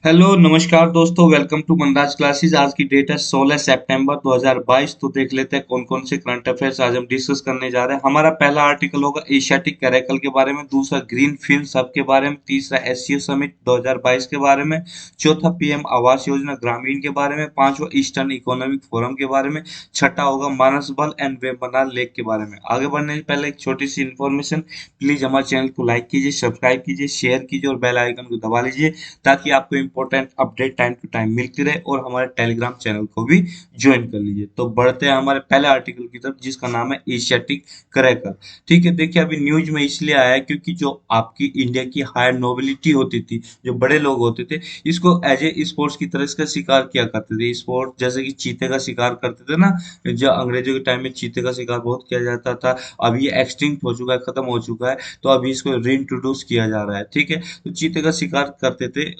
Hello नमस्कार दोस्तों, welcome to Manraj classes. आज की डेट है 16 सितंबर 2022। तो देख लेते हैं कौन कौन से करंट अफेयर्स आज हम डिस्कस करने जा रहे हैं। हमारा पहला आर्टिकल होगा एशियाटिक कैरेकल के बारे में, दूसरा ग्रीन फील्ड हब के बारे में, तीसरा एससीओ समिट 2022 के बारे में, चौथा पीएम आवास योजना ग्रामीण के बारे में, पांचवा ईस्टर्न इकोनॉमिक फोरम के बारे में, छठा होगा मानस बल एंड वेम्बनाड लेक के बारे में। आगे बढ़ने से पहले एक छोटी सी इन्फॉर्मेशन, प्लीज हमारे चैनल को लाइक कीजिए, सब्सक्राइब कीजिए, शेयर कीजिए और बेल आइकन को दबा लीजिए ताकि आपको important update time to time मिलती रहे। और हमारे टेलीग्राम चैनल को भी ज्वाइन कर लीजिए। तो बढ़ते हैं हमारे पहले आर्टिकल की तरफ जिसका नाम है एशियाटिक क्रैकर। ठीक है, देखिए अभी न्यूज में इसलिए आया है क्योंकि जो आपकी इंडिया की हायर नोबिलिटी होती थी, जो बड़े लोग होते थे, इसको एज ए स्पोर्ट्स की तरह इसका शिकार किया करते थे। स्पोर्ट जैसे कि चीते का शिकार करते थे ना, जो अंग्रेजों के टाइम में चीते का शिकार बहुत किया जाता था। अब ये एक्सटिंक्ट हो चुका है, खत्म हो चुका है, तो अभी इसको रीइंट्रोड्यूस किया जा रहा है। ठीक है, तो चीते का शिकार करते थे,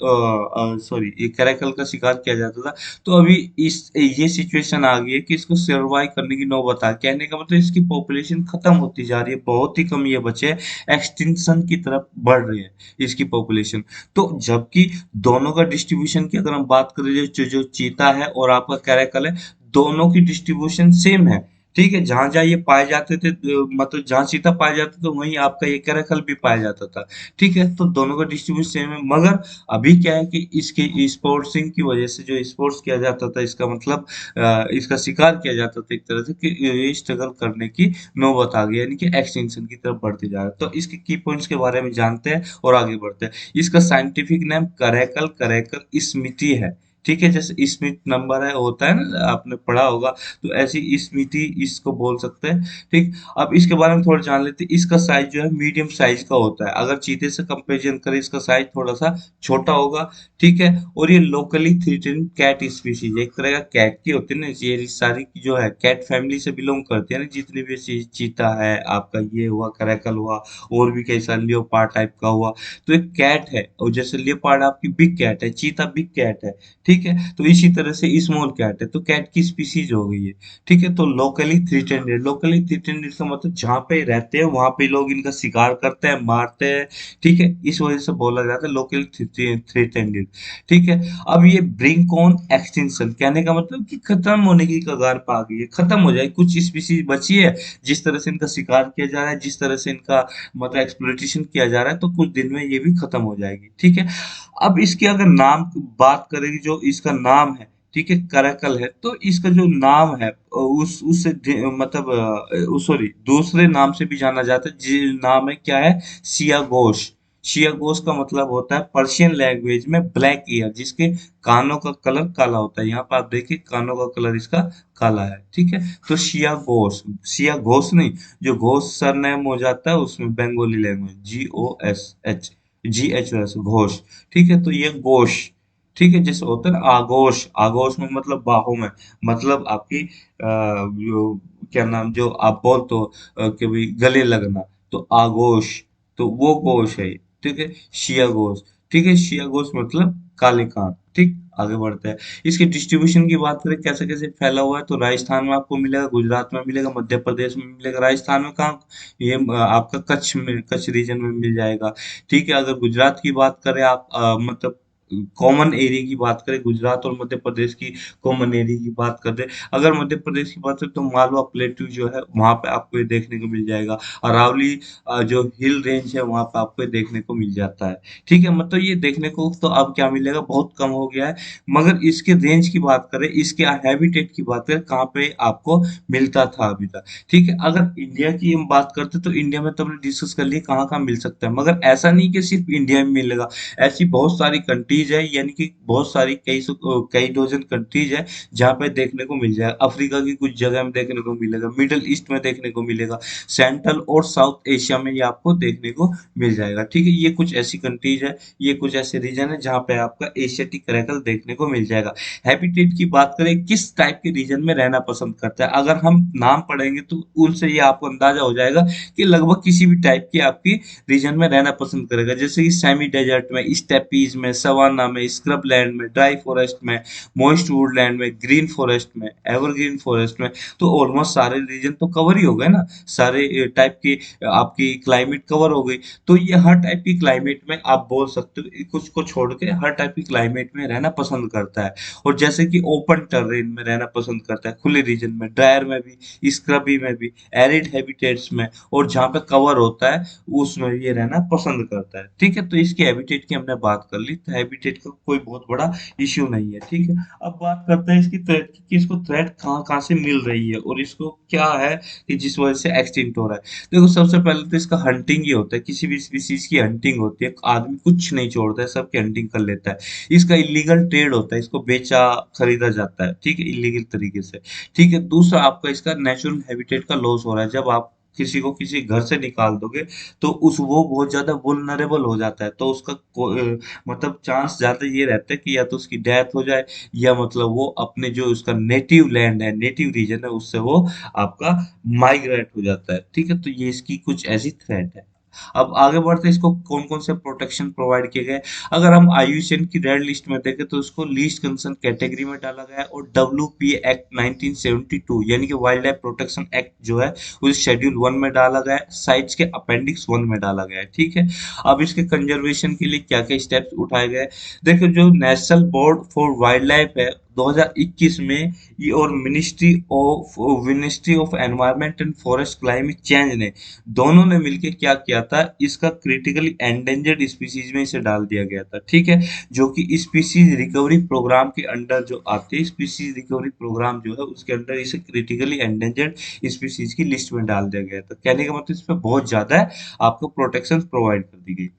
सॉरी ये कैरेकल का शिकार किया जाता था। तो अभी इस ये सिचुएशन आ गई है कि इसको सर्वाइव करने की नौबत आ, कहने का मतलब इसकी पॉपुलेशन खत्म होती जा रही है, बहुत ही कम ये बचे हैं, एक्सटिंक्शन की तरफ बढ़ रही है इसकी पॉपुलेशन। तो जबकि दोनों का डिस्ट्रीब्यूशन की अगर हम बात करें, जो चीता है और आपका कैरेकल है, दोनों की डिस्ट्रीब्यूशन सेम है। ठीक है, जहां जहां ये पाए जाते थे, मतलब जहां चीता पाए जाते थे वहीं आपका ये कैरेकल भी पाया जाता था। ठीक है, तो दोनों का डिस्ट्रीब्यूशन सेम है, मगर अभी क्या है कि इसके स्पोर्ट्सिंग की वजह से जो स्पोर्ट्स किया जाता था, इसका मतलब इसका शिकार किया जाता था एक तरह से, कि ये स्ट्रगल करने की नौबत आ गई, यानी कि एक्सटिंक्शन की तरफ बढ़ते जा रहा है। तो इसके की पॉइंट्स के बारे में जानते हैं और आगे बढ़ते हैं। इसका साइंटिफिक नेम करेकल करेकल स्मिथी है। ठीक है, जैसे स्मिथ नंबर है होता है ना, आपने पढ़ा होगा, तो ऐसी स्मिथी इसको बोल सकते हैं। ठीक, अब इसके बारे में थोड़ा जान लेते हैं। इसका साइज जो है मीडियम साइज का होता है, अगर चीते से कंपेरिजन करें इसका साइज थोड़ा सा छोटा होगा। ठीक है, और ये लोकली थ्रेटेंड कैट स्पीशीज, एक तरह का कैट की होती है ना, ये सारी जो है कैट फैमिली से बिलोंग करती है ना, जितनी भी चीता है आपका, ये हुआ करैकल हुआ, और भी कई सारे लियोपार्ड टाइप का हुआ। तो एक कैट है, और जैसे लियोपार्ड आपकी बिग कैट है, चीता बिग कैट है। ठीक है, तो इसी तरह से स्मॉल कैट है, तो कैट की स्पीशीज हो गई है। ठीक है, तो लोकली थ्रेटेंड, लोकली थ्रेटेंड का मतलब जहाँ पे रहते हैं वहां पे लोग इनका शिकार करते हैं, मारते हैं। ठीक है, इस वजह से बोला जाता है लोकल थ्रेटेंड। ठीक है, अब ये ब्रिंक ऑन एक्सटिंक्शन, कहने का मतलब कि खत्म होने की कगार पर आ गई है, खत्म हो जाए, कुछ स्पीशीज बची है। जिस तरह से इनका शिकार किया जा रहा है, जिस तरह से इनका मतलब एक्सप्लॉइटेशन किया जा रहा है, तो कुछ दिन में ये भी खत्म हो जाएगी। ठीक है, अब इसके अगर नाम की बात करें, जो इसका नाम है, ठीक है, करैकल है, तो इसका जो नाम है उस उससे सॉरी दूसरे नाम से भी जाना जाता है, जी नाम है क्या है, सियागोश। सियागोश का मतलब होता है पर्शियन लैंग्वेज में ब्लैक ईयर, जिसके कानों का कलर काला होता है। यहाँ पर आप देखिए कानों का कलर इसका काला है। ठीक है, तो सियागोश, सिया घोष नहीं, जो घोष सरनेम हो जाता है उसमें बंगाली लैंग्वेज, GOSH घोष। ठीक है, तो ये घोष। ठीक है, जैसे होता है ना आघोष, आघोष में मतलब बाहों में, मतलब आपकी क्या नाम, जो आप बोल तो कि भाई गले लगना, तो आघोष, तो वो घोष है। ठीक है, शिया घोष। ठीक है, शिया घोष मतलब काले कान। ठीक, आगे बढ़ते हैं। इसके डिस्ट्रीब्यूशन की बात करें कैसे कैसे फैला हुआ है, तो राजस्थान में आपको मिलेगा, गुजरात में मिलेगा, मध्य प्रदेश में मिलेगा। राजस्थान में कहाँ, ये आपका कच्छ में, कच्छ रीजन में मिल जाएगा। ठीक है, अगर गुजरात की बात करें आप, मतलब कॉमन एरिया की बात करें, गुजरात और मध्य प्रदेश की कॉमन एरिया की बात करें, अगर मध्य प्रदेश की बात करें तो मालवा प्लेटू जो है वहां पे आपको ये देखने को मिल जाएगा। अरावली जो हिल रेंज है वहां पे आपको ये देखने को मिल जाता है। ठीक है, मतलब ये देखने को तो अब क्या मिलेगा, बहुत कम हो गया है। मगर इसके रेंज की बात करें, इसके हैबिटेट की बात करें, कहाँ पे आपको मिलता था अभी तक। ठीक है, अगर इंडिया की हम बात करते तो इंडिया में तो हमने डिस्कस कर लिया कहाँ कहाँ मिल सकता है, मगर ऐसा नहीं कि सिर्फ इंडिया में मिलेगा। ऐसी बहुत सारी कंट्रीज है, यानी कि बहुत सारी कई डोजन कंट्रीज है जहाँ पे देखने को मिल जाएगा। अफ्रीका की कुछ जगह में देखने को मिलेगा, मिडल ईस्ट में देखने को मिलेगा, सेंट्रल और साउथ एशिया में ये आपको देखने को मिल जाएगा। ठीक है, ये कुछ ऐसी कंट्रीज है, ये कुछ ऐसे रीजन है जहाँ पे आपका एशियाटिक क्रैकल देखने को मिल जाएगा। हैबिटेट की बात करें, किस टाइप के रीजन में रहना पसंद करता है, अगर हम नाम पढ़ेंगे तो उनसे ये आपको अंदाजा हो जाएगा कि लगभग किसी भी टाइप की आपकी रीजन में रहना पसंद करेगा। जैसे कि सेमी डेजर्ट में, स्टेपीज में, सवाना सवाना में, स्क्रब लैंड में, ड्राई फॉरेस्ट में, मॉइस्ट वुडलैंड में, ग्रीन फॉरेस्ट में, एवरग्रीन फॉरेस्ट में। तो ऑलमोस्ट सारे रीजन तो कवर ही हो गए ना, सारे टाइप की आपकी क्लाइमेट कवर हो गई। तो ये हर टाइप की क्लाइमेट में आप बोल सकते हो, कुछ को छोड़ के हर टाइप की क्लाइमेट में रहना पसंद करता है। और जैसे कि ओपन टेरेन में रहना पसंद करता है, खुले रीजन में, ड्रायर में भी, स्क्रबी में भी, एरिड हैबिटेट्स में, और जहाँ पे कवर होता है उसमें ये रहना पसंद करता है। ठीक है, तो इसकी हैबिटेट की हमने बात कर ली, तो हैबिटेट का कोई बहुत बड़ा इश्यू नहीं है। ठीक है, अब बात करते हैं इसकी थ्रेट की, कि इसको थ्रेट कहाँ कहाँ से मिल रही है और इसको क्या है कि जिस वजह से एक्सटिंक्ट हो रहा है। देखो, सबसे पहले तो इसका हंटिंग ही होता है, किसी भी स्पीसीज की हंटिंग होती है, आदमी कुछ नहीं छोड़ता है, सबकी हंटिंग कर लेता है। इसका इलीगल ट्रेड होता है, इसको बेचा खरीदा जाता है, ठीक है, इलीगल तरीके से। ठीक है, दूसरा आपका इसका नेचुरल हैबिटेट का लॉस हो रहा है। जब आप किसी को किसी घर से निकाल दोगे तो उस वो बहुत ज्यादा वुल्नरेबल हो जाता है, तो उसका मतलब चांस ज्यादा ये रहता है कि या तो उसकी डेथ हो जाए, या मतलब वो अपने जो उसका नेटिव लैंड है, नेटिव रीजन है, उससे वो आपका माइग्रेट हो जाता है। ठीक है, तो ये इसकी कुछ ऐसी थ्रेट है। अब आगे बढ़ते हैं, इसको कौन कौन से प्रोटेक्शन प्रोवाइड किए गए। अगर हम आईयूसीएन की रेड लिस्ट में देखें तो इसको लीस्ट कंसर्न कैटेगरी में डाला गया है, और डब्ल्यूपी एक्ट 1972 यानी कि वाइल्ड लाइफ प्रोटेक्शन एक्ट जो है उस शेड्यूल 1 में डाला गया है, साइट्स के अपेंडिक्स 1 में डाला गया है। ठीक है, अब इसके कंजर्वेशन के लिए क्या क्या स्टेप्स उठाए गए। देखो, जो national board for wild life है, 2021 में ये, और ministry of environment and forest climate change ने, दोनों ने मिलकर क्या किया था, इसका क्रिटिकली एंडेंजर्ड स्पीसीज में इसे डाल दिया गया था। ठीक है, जो कि स्पीसीज रिकवरी प्रोग्राम के अंडर जो आते हैं, स्पीसीज रिकवरी प्रोग्राम जो है उसके अंडर इसे क्रिटिकली एंडेंजर्ड स्पीसीज की लिस्ट में डाल दिया गया था। कहने का मतलब इस पे बहुत ज्यादा है, आपको प्रोटेक्शन प्रोवाइड कर दी गई थी।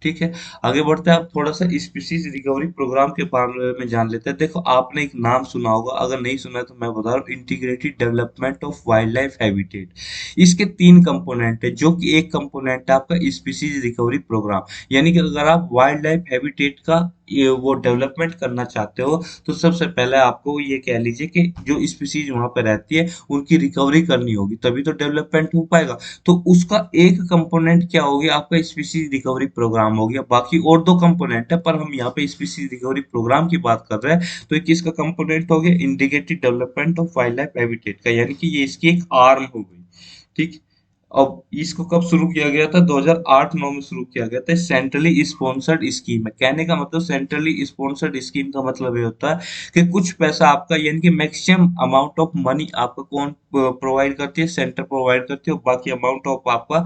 ठीक है, आगे बढ़ते हैं, आप थोड़ा सा स्पीसीज रिकवरी प्रोग्राम के बारे में जान लेते हैं। देखो, आपने एक नाम सुना होगा, अगर नहीं सुना है तो मैं बता रहा हूँ, integrated development of wild life habitat. इसके 3 कंपोनेंट है, जो कि एक कंपोनेंट है आपका स्पीसीज रिकवरी प्रोग्राम। यानी कि अगर आप वाइल्ड लाइफ हैबिटेट का ये वो डेवलपमेंट करना चाहते हो, तो सबसे पहले आपको ये कह लीजिए कि जो स्पीसीज वहां पे रहती है उनकी रिकवरी करनी होगी, तभी तो डेवलपमेंट हो पाएगा। तो उसका एक कंपोनेंट क्या हो गया, आपका स्पीसीज रिकवरी प्रोग्राम हो गया। बाकी और 2 कंपोनेंट है, पर हम यहाँ पे स्पीसीज रिकवरी प्रोग्राम की बात कर रहे हैं, तो ये किसका कंपोनेंट हो गया, integrated development of wild life habitat का, यानी कि ये इसकी एक आर्म हो गई। ठीक। अब इसको कब शुरू किया गया था, 2008-9 में शुरू किया गया था, सेंट्रली स्पॉन्सर्ड स्कीम है। कहने का मतलब सेंट्रली स्पॉन्सर्ड स्कीम का मतलब ये होता है कि कुछ पैसा आपका, यानी कि मैक्सिमम अमाउंट ऑफ मनी आपका कौन प्रोवाइड करती है, सेंटर प्रोवाइड करती है, और बाकी अमाउंट ऑफ आपका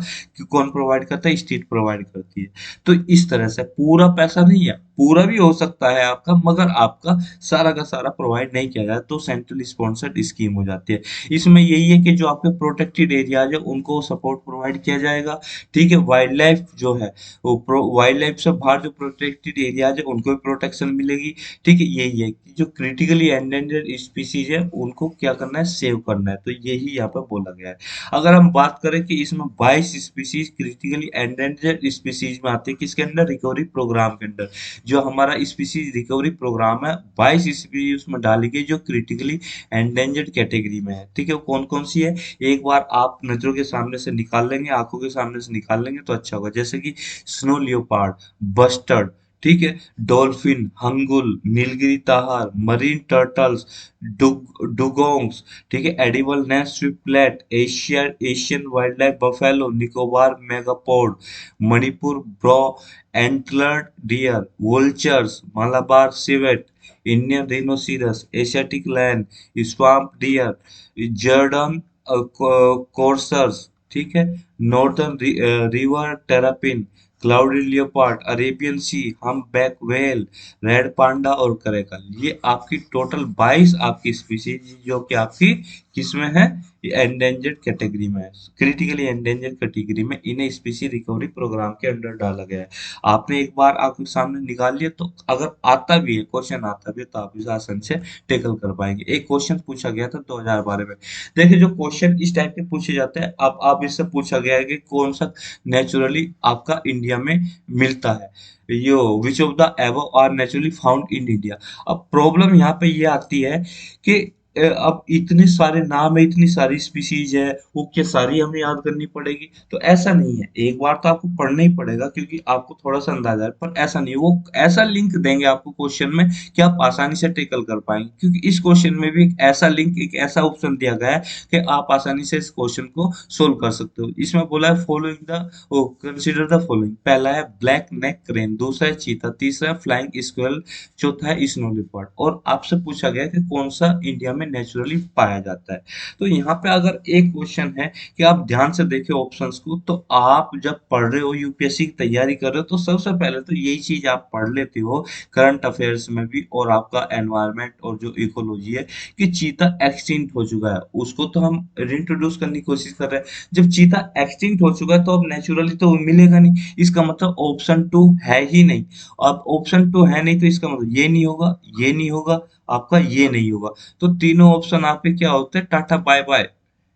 कौन प्रोवाइड करता है, स्टेट प्रोवाइड करती है। तो इस तरह से पूरा पैसा नहीं है, पूरा भी हो सकता है आपका, मगर आपका सारा का सारा प्रोवाइड नहीं किया जाए तो सेंट्रल स्पॉन्सर्ड स्कीम हो जाती है। इसमें यही है कि जो आपके प्रोटेक्टेड एरियाज है उनको सपोर्ट प्रोवाइड किया जाएगा। ठीक है, वाइल्ड लाइफ जो है वो वाइल्ड लाइफ से बाहर जो प्रोटेक्टेड एरियाज है उनको भी प्रोटेक्शन मिलेगी। ठीक है, यही है कि जो क्रिटिकली एंडेंजर्ड स्पीसीज है उनको क्या करना है, सेव करना है, तो यही यहाँ पर बोला गया है। अगर हम बात करें कि इसमें 22 स्पीसीज क्रिटिकली एंडेंजर्ड स्पीसीज में आते हैं, किसके अंदर, रिकवरी प्रोग्राम के अंदर। जो हमारा स्पीसीज रिकवरी प्रोग्राम है, 22 स्पीसीज उसमें डाली गई जो क्रिटिकली एंडेंजर्ड कैटेगरी में है। ठीक है, वो कौन कौन सी है, एक बार आप नजरों के सामने से निकाल लेंगे, आंखों के सामने से निकाल लेंगे तो अच्छा होगा। जैसे कि स्नो लियोपार्ड, बस्टर्ड, ठीक है, डॉल्फिन, हंगुल, नीलगिरी ताहार, मरीन टर्टल्स, डुगोंग्स, ठीक है, edible nest swiftlet, Asian wild life buffalo, Nicobar megapode, Manipur brow antlered deer, vultures, Malabar civet, Indian rhinoceros, Asiatic land, swamp deer, Jerdon coursers, ठीक है, northern river terrapin, cloudy leopard, Arabian Sea, humpback whale, red panda और caracal. ये आपकी total 22 आपकी species जो कि आपकी किसमें है, एंडेंजर्ड कैटेगरी में है, क्रिटिकली एंडेंजर्ड कैटेगरी में, इन्हें स्पीसीज रिकवरी प्रोग्राम के अंडर डाला गया है। आपने एक बार आपके सामने निकाल लिया तो अगर आता भी है, क्वेश्चन आता भी है, तो आप इसे आसान से टेकल कर पाएंगे। एक क्वेश्चन पूछा गया था 2012 में। देखिए, जो क्वेश्चन इस टाइप के पूछे जाते हैं, अब आप इससे पूछा गया है कि कौन सा नेचुरली आपका इंडिया में मिलता है, यो which of the above are naturally found in India. अब प्रॉब्लम यहाँ पे ये आती है कि अब इतने सारे नाम है, इतनी सारी स्पीशीज है, वो क्या सारी हमें याद करनी पड़ेगी? तो ऐसा नहीं है, एक बार तो आपको पढ़ना ही पड़ेगा क्योंकि आपको थोड़ा सा अंदाजा है, पर ऐसा नहीं, वो ऐसा लिंक देंगे आपको क्वेश्चन में कि आप आसानी से टेकल कर पाएंगे, क्योंकि इस क्वेश्चन में भी एक ऐसा लिंक, एक ऐसा ऑप्शन दिया गया है कि आप आसानी से इस क्वेश्चन को सोल्व कर सकते हो। इसमें बोला है following the, oh consider the following, पहला है ब्लैक नेक क्रेन, दूसरा है चीता, तीसरा है फ्लाइंग स्क्वेरल, चौथा है स्नो लिपर्ड, और आपसे पूछा गया कि कौन सा इंडिया में नेचुरली पाया जाता है। तो यहाँ पे अगर एक क्वेश्चन है कि आप ध्यान से देखें ऑप्शंस को, तो आप जब पढ़ रहे हो, यूपीएससी की तैयारी कर रहे हो, तो सबसे पहले तो यही चीज आप पढ़ लेते हो करंट अफेयर्स में भी, और आपका एनवायरमेंट और जो इकोलॉजी है, कि चीता एक्सटिंक्ट हो चुका है, उसको तो हम रिंट्रोड्यूस करने की कोशिश कर रहे हैं। जब चीता एक्सटिंक्ट हो चुका है तो अब नेचुरली तो वो मिलेगा नहीं, इसका मतलब ऑप्शन टू है ही नहीं। अब ऑप्शन टू है नहीं तो इसका मतलब ये नहीं होगा, ये नहीं होगा, आपका ये नहीं होगा। तो तीनों ऑप्शन आपके क्या होते हैं? Tata bye bye.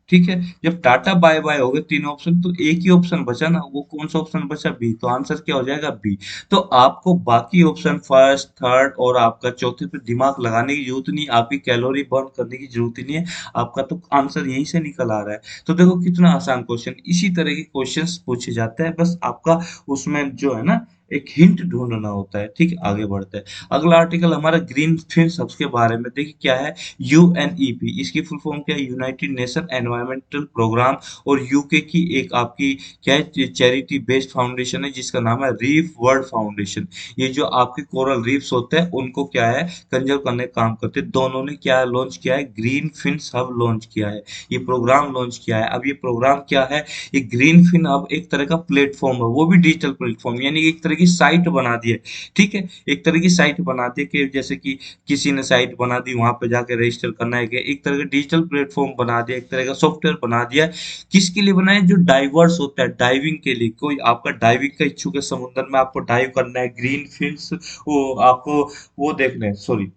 ठीक है, जब टाटा बाय बाय हो गए तीनों ऑप्शन, तो एक ही ऑप्शन बचा ना, वो कौन सा ऑप्शन बचा? बी। तो आंसर क्या हो जाएगा? बी। तो आपको बाकी ऑप्शन फर्स्ट, थर्ड और आपका चौथे पे दिमाग लगाने की जरूरत नहीं, आपकी कैलोरी बर्न करने की जरूरत ही नहीं है, आपका तो आंसर यहीं से निकल आ रहा है। तो देखो कितना आसान क्वेश्चन, इसी तरह के क्वेश्चंस पूछे जाते हैं, बस आपका उसमें जो है ना एक हिंट ढूंढना होता है। ठीक है, आगे बढ़ते हैं। अगला आर्टिकल हमारा ग्रीन फिन हब्स के बारे में, देखिए क्या है। यूएनईपी, इसकी फुल फॉर्म क्या है? यूनाइटेड नेशन एनवायरमेंटल प्रोग्राम, और यूके की एक आपकी क्या है, चैरिटी बेस्ड फाउंडेशन है जिसका नाम है रीफ वर्ल्ड फाउंडेशन। ये जो आपके कोरल रीफ्स होते हैं उनको क्या है, कंजर्व करने का काम करते हैं। दोनों ने क्या लॉन्च किया है? ग्रीन फिन हब लॉन्च किया है, ये प्रोग्राम लॉन्च किया है। अब ये प्रोग्राम क्या है? ये ग्रीन फिन हब एक तरह का प्लेटफॉर्म है, वो भी डिजिटल प्लेटफॉर्म, यानी एक तरह की साइट बना दी है। ठीक है, एक तरह की साइट बना दी कि जैसे कि किसी ने साइट बना दी, वहां पे जाके रजिस्टर करना है, कि एक तरह का डिजिटल प्लेटफॉर्म बना दिया, एक तरह का सॉफ्टवेयर बना दिया। किसके लिए बनाया? जो डाइवर्स होता है, डाइविंग के लिए, कोई आपका डाइविंग का इच्छुक है, समुद्र में आपको डाइव करना है, ग्रीन फिन्स वो आपको वो देखना है, सॉरी,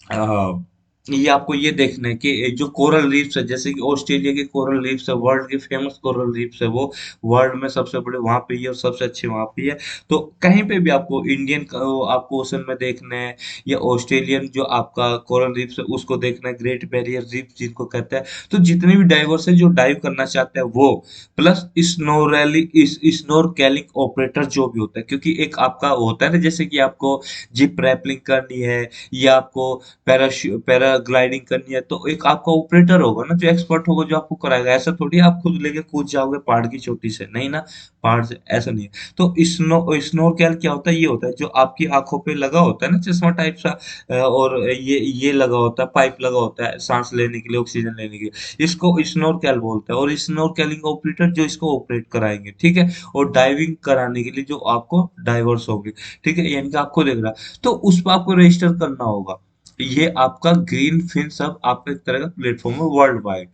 हाँ, ये आपको ये देखना है कि जो कोरल रीफ्स है, जैसे कि ऑस्ट्रेलिया के कोरल रीफ्स है, वर्ल्ड के फेमस कोरल रीफ्स है, वो वर्ल्ड में सबसे बड़े वहां पे ही है और सबसे अच्छे वहां पे ही है। तो कहीं पे भी आपको इंडियन आपको ओशन में देखना है, या ऑस्ट्रेलियन जो आपका कोरल रीफ्स है उसको देखना है, ग्रेट बैरियर रीफ जिनको कहते हैं, तो जितने भी डाइवर्स है जो डाइव करना चाहते हैं वो, प्लस स्नोरकेलिंग ऑपरेटर जो भी होता है, क्योंकि एक आपका होता है ना, जैसे कि आपको जिप रैपलिंग करनी है, या आपको पैराग्लाइडिंग करनी है, तो एक आपका ऑपरेटर होगा ना, जो एक्सपर्ट होगा, जो आपको कराएगा। ऐसा थोड़ी आप खुद लेके कूद जाओगे पहाड़ की चोटी से, नहीं ना, पहाड़ से ऐसा नहीं है। तो स्नोरकेल क्या होता है? ये होता है जो आपकी आंखों पे लगा होता है ना, चश्मा टाइप सा, और ये लगा होता है, पाइप लगा होता है सांस लेने के लिए, ऑक्सीजन लेने के लिए, इसको स्नोरकेल बोलते हैं। और स्नोरकेलिंग ऑपरेटर जो इसको ऑपरेट कराएंगे, ठीक है, और डाइविंग कराने के लिए जो आपको डाइवर्स होंगे, ठीक है, यानी कि आपको देख रहा है, तो उस पर आपको रजिस्टर करना होगा। ये आपका ग्रीन फिन सब आपका एक तरह का प्लेटफॉर्म है वर्ल्ड वाइड,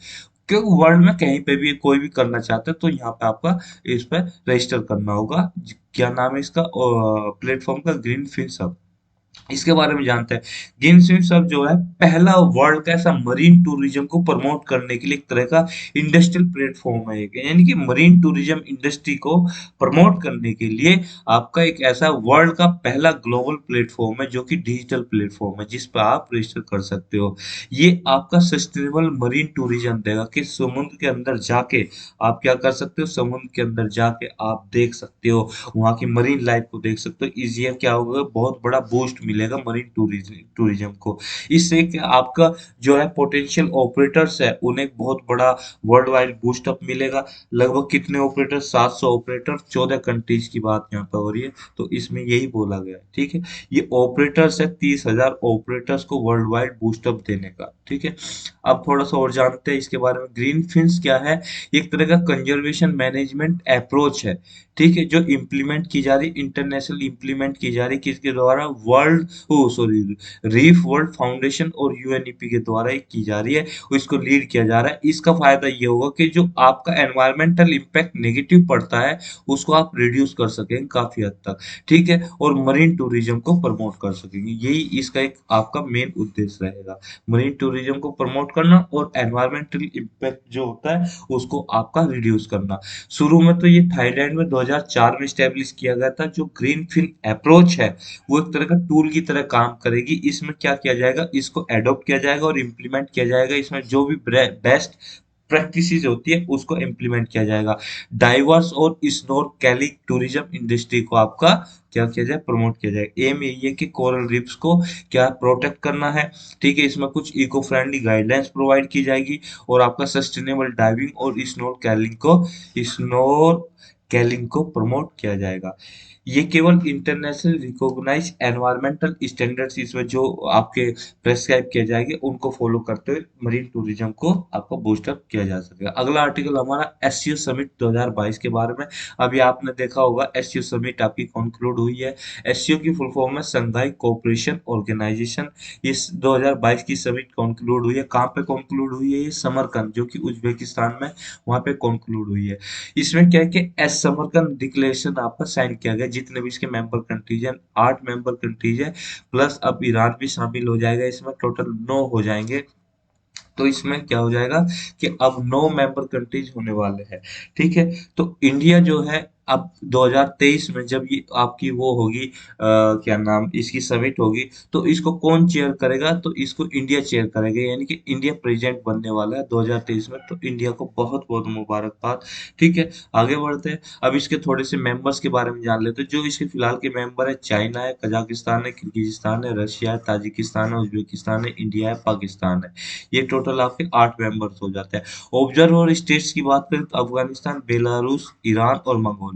क्योंकि वर्ल्ड में कहीं पे भी कोई भी करना चाहता है तो यहाँ पे आपका इस पर रजिस्टर करना होगा। क्या नाम है इसका प्लेटफॉर्म का? ग्रीन फिन सब। इसके बारे में जानते हैं। गेम स्विम सब जो है पहला वर्ल्ड का ऐसा मरीन टूरिज्म को प्रमोट करने के लिए एक तरह का इंडस्ट्रियल प्लेटफॉर्म है, यानी कि मरीन टूरिज्म इंडस्ट्री को प्रमोट करने के लिए आपका एक ऐसा वर्ल्ड का पहला ग्लोबल प्लेटफॉर्म है, जो कि डिजिटल प्लेटफॉर्म है जिस पर आप रजिस्टर कर सकते हो। ये आपका सस्टेनेबल मरीन टूरिज्म देगा कि समुद्र के अंदर जाके आप क्या कर सकते हो, समुद्र के अंदर जाके आप देख सकते हो, वहाँ की मरीन लाइफ को देख सकते हो। इजियर क्या होगा, बहुत बड़ा बूस्ट मिलेगा मरीन टूरिज्म टूरिज्म को। इससे कि आपका जो है पोटेंशियल ऑपरेटर्स है उन्हें बहुत बड़ा वर्ल्ड वाइड बूस्ट अप मिलेगा। लगभग कितने ऑपरेटर? 700 ऑपरेटर, 14 कंट्रीज की बात यहाँ पर हो रही है, तो इसमें यही बोला गया है। ठीक है, ये ऑपरेटर्स है, 30,000 ऑपरेटर्स को वर्ल्ड वाइड बूस्ट अप देने का। ठीक है, अब थोड़ा सा और जानते हैं इसके बारे में। ग्रीन फिंस क्या है? एक तरह का कंजर्वेशन मैनेजमेंट अप्रोच है, ठीक है, जो इम्प्लीमेंट की जा रही, इंटरनेशनल इम्प्लीमेंट की जा रही, किसके द्वारा? वर्ल्ड, ओ सॉरी, रीफ वर्ल्ड फाउंडेशन और यूएनईपी के द्वारा ये की जा रही है, और इसको लीड किया जा रहा है। इसका फायदा ये होगा कि जो आपका एनवायरमेंटल इम्पैक्ट नेगेटिव पड़ता है उसको आप रिड्यूस कर सकेंगे काफी हद तक, ठीक है, और मरीन टूरिज्म को प्रमोट कर सकेंगे। यही इसका एक आपका मेन उद्देश्य रहेगा, मरीन टूरिज्म को प्रमोट करना और एनवायरमेंटल इम्पैक्ट जो होता है उसको आपका रिड्यूस करना। शुरू में तो ये थाईलैंड में 2004 में स्टेब्लिश किया गया था। जो ग्रीन फिल्म अप्रोच है वो एक तरह का टूल की तरह काम करेगी। इसमें क्या किया जाएगा, इसको एडॉप्ट किया जाएगा और इम्प्लीमेंट किया जाएगा। इसमें जो भी बेस्ट प्रैक्टिसेस होती है उसको इम्प्लीमेंट किया जाएगा। डाइवर्स और स्नोरकेलिंग टूरिज्म इंडस्ट्री को आपका क्या किया जाए, प्रमोट किया जाए। एम यही है कि कोरल रीफ्स को क्या प्रोटेक्ट करना है। ठीक है, इसमें कुछ इको फ्रेंडली गाइडलाइंस प्रोवाइड की जाएगी और आपका सस्टेनेबल डाइविंग और स्नोर कैलिंग को प्रमोट किया जाएगा। ये केवल इंटरनेशनल रिकॉग्नाइज एनवायरमेंटल स्टैंडर्ड्स इसमें जो आपके प्रेस्क्राइब किए जाएंगे उनको फॉलो करते हुए मरीन टूरिज्म को आपको बूस्ट अप किया जा सकेगा। अगला आर्टिकल हमारा एससीओ समिट 2022 के बारे में। अभी आपने देखा होगा एससीओ समिट आपकी कंक्लूड हुई है। एससीओ की फुल फॉर्म है संघाई कोऑपरेशन ऑर्गेनाइजेशन। इस 2022 की समिट कंक्लूड हुई है। कहाँ पे कंक्लूड हुई है, ये समरकंद जो कि उज्बेकिस्तान में, वहां पे कंक्लूड हुई है। इसमें क्या है कि एस समरकंद डिक्लेरेशन आपका साइन किया गया। जितने भी इसके मेंबर कंट्रीज हैं, 8 मेंबर कंट्रीज है, प्लस अब ईरान भी शामिल हो जाएगा इसमें, टोटल 9 हो जाएंगे। तो इसमें क्या हो जाएगा कि अब 9 मेंबर कंट्रीज होने वाले हैं। ठीक है, तो इंडिया जो है अब 2023 में जब ये आपकी वो होगी क्या नाम इसकी समिट होगी, तो इसको कौन चेयर करेगा, तो इसको इंडिया चेयर करेगा। यानी कि इंडिया प्रेसिडेंट बनने वाला है 2023 में। तो इंडिया को बहुत बहुत मुबारकबाद। ठीक है, आगे बढ़ते हैं। अब इसके थोड़े से मेंबर्स के बारे में जान लेते हैं। जो इसके फिलहाल के मेंबर है, चाइना है, कजाकिस्तान है, किर्गिजिस्तान है, रशिया है, ताजिकिस्तान है, उज्बेकिस्तान है, इंडिया है, पाकिस्तान है। ये टोटल आपके 8 मेंबर्स हो जाते हैं। ऑब्जर्वर स्टेट्स की बात करें तो अफगानिस्तान, बेलारूस, ईरान और मंगोलिया।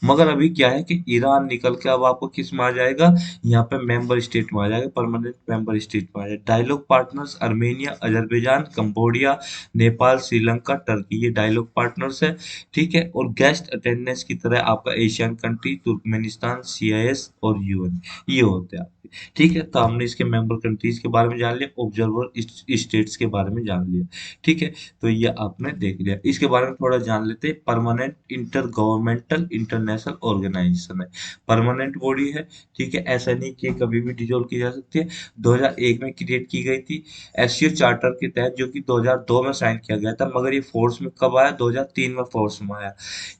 मगर अभी क्या है कि ईरान निकल के अब आपको किस में आ जाएगा, यहाँ पे मेंबर स्टेट में आ जाएगा, परमानेंट मेंबर स्टेट में आ जाएगा। Dialogue partners Armenia, Azerbaijan, Cambodia, Nepal, Sri Lanka, Turkey, ये डायलॉग पार्टनर्स है। ठीक है, और गेस्ट अटेंडेंस की तरह आपका एशियन कंट्री, तुर्कमेनिस्तान, सीआईएस और यूएन, ये होते हैं आपके। ठीक है, तो हमने इसके मेंबर कंट्रीज के बारे में जान लिया, ऑब्जर्वर स्टेट्स के बारे में जान लिया। ठीक है, तो ये आपने देख लिया। इसके बारे में थोड़ा जान लेते हैं। Permanent intergovernmental international organisation है, परमानेंट बॉडी है। ठीक है, ऐसा नहीं कि कभी भी डिजोल्व की जा सकती है। 2001 में क्रिएट की गई थी एससीओ चार्टर के तहत, जो कि 2002 में साइन किया गया था। मगर ये फोर्स में कब आया, 2003 में फोर्स में आया।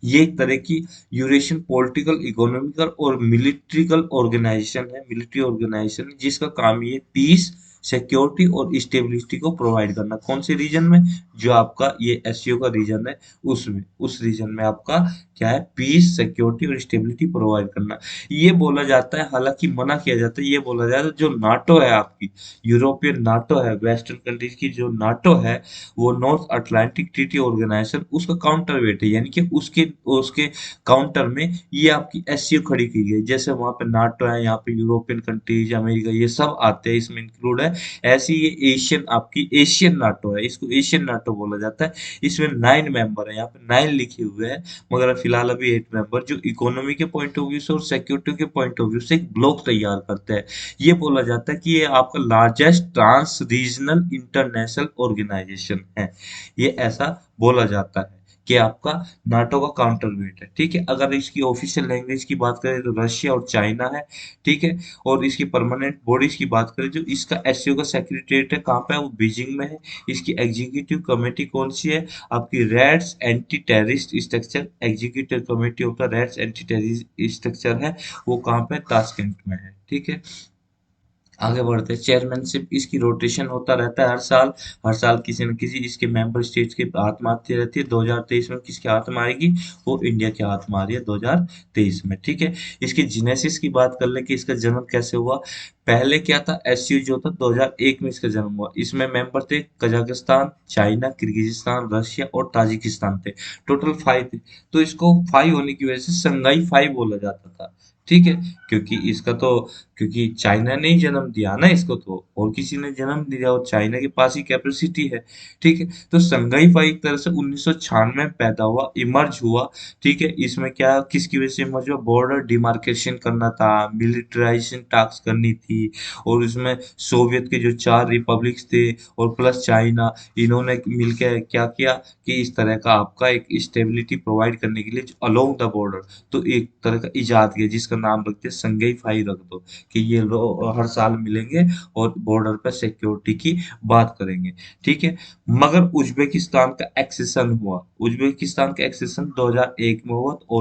ये एक तरह की यूरेशियन पॉलिटिकल, इकोनॉमिकल और मिलिट्रिकल ऑर्गेनाइजेशन है, मिलिट्री ऑर्गेनाइजेशन, जिसका काम ये पीस, सिक्योरिटी और स्टेबिलिटी को प्रोवाइड करना। कौन से रीजन में, जो आपका ये एससीओ का रीजन है उसमें, उस रीजन में आपका क्या है, पीस, सिक्योरिटी और स्टेबिलिटी प्रोवाइड करना। ये बोला जाता है, हालांकि मना किया जाता है, ये बोला जाता है जो नाटो है आपकी, यूरोपियन नाटो है, वेस्टर्न कंट्रीज की जो नाटो है, वो नॉर्थ अटलांटिक ट्रीटी ऑर्गेनाइजेशन, उसका काउंटर वेट है। यानी कि उसके उसके काउंटर में ये आपकी एससीओ खड़ी की गई। जैसे वहां पे नाटो है, यहाँ पे यूरोपियन कंट्रीज, अमेरिका, ये सब आते हैं, इसमें इंक्लूड है। ऐसी ये एशियन, आपकी एशियन नाटो है, इसको एशियन नाटो बोला जाता है। इसमें 9 मेंबर है, यहाँ पे 9 लिखे हुए हैं, मगर फिलहाल अभी 8 मेंबर, जो इकोनॉमी के पॉइंट ऑफ व्यू से और सिक्योरिटी के पॉइंट ऑफ व्यू से एक ब्लॉक तैयार करते हैं। ये बोला जाता है कि ये आपका largest transregional international organisation है। ये ऐसा बोला जाता है कि आपका नाटो का काउंटर वेट है। ठीक है, अगर इसकी ऑफिशियल लैंग्वेज की बात करें तो रशिया और चाइना है। ठीक है, और इसकी परमानेंट बॉडीज की बात करें, जो इसका एससीओ का सेक्रेटरीट है कहाँ पे है, वो बीजिंग में है। इसकी एग्जीक्यूटिव कमेटी कौन सी है, आपकी RATS anti terrorist structure, executive committee of the RATS anti terrorist structure है, वो कहाँ पे, ताशकंद में है। ठीक है, आगे बढ़ते हैं। चेयरमैनशिप इसकी रोटेशन होता रहता है हर साल। हर साल किसी न किसी इसके मेंबर स्टेट्स के हाथ में आती रहती है। 2023 में किसके हाथ में आएगी, वो इंडिया के हाथ में आ रही है 2023 में। ठीक है, इसकी जेनेसिस की बात कर ले कि इसका जन्म कैसे हुआ। पहले क्या था, एससीओ जो था 2001 में इसका जन्म हुआ। इसमें मेंबर थे कजाकिस्तान, चाइना, किर्गिजिस्तान, रशिया और ताजिकिस्तान थे। टोटल 5 थे। तो इसको 5 होने की वजह से संघाई 5 बोला जाता था। ठीक है, क्योंकि इसका तो, क्योंकि चाइना ने ही जन्म दिया ना इसको, तो और किसी ने जन्म नहीं दिया, और चाइना के पास ही कैपेसिटी है। ठीक है, तो संघाई फाई एक तरह से 1996 में पैदा हुआ, इमर्ज हुआ। ठीक है, इसमें क्या, किसकी वजह से इमर्ज हुआ, बॉर्डर डिमार्केशन करना था, मिलिटराइजेशन टास्क करनी थी, और इसमें सोवियत के जो 4 रिपब्लिक्स थे और प्लस चाइना, इन्होंने मिलकर क्या किया कि इस तरह का आपका एक स्टेबिलिटी प्रोवाइड करने के लिए अलोंग द बॉर्डर, तो एक तरह का इजाद किया जिसका नाम रख दिया संघई फाई रख दो कि ये हर साल मिलेंगे और बॉर्डर पर सिक्योरिटी की बात करेंगे। ठीक है। मगर उज्बेकिस्तान का एक्सेशन हुआ। उज्बेकिस्तान का एक्सेशन 2001 में हुआ, तो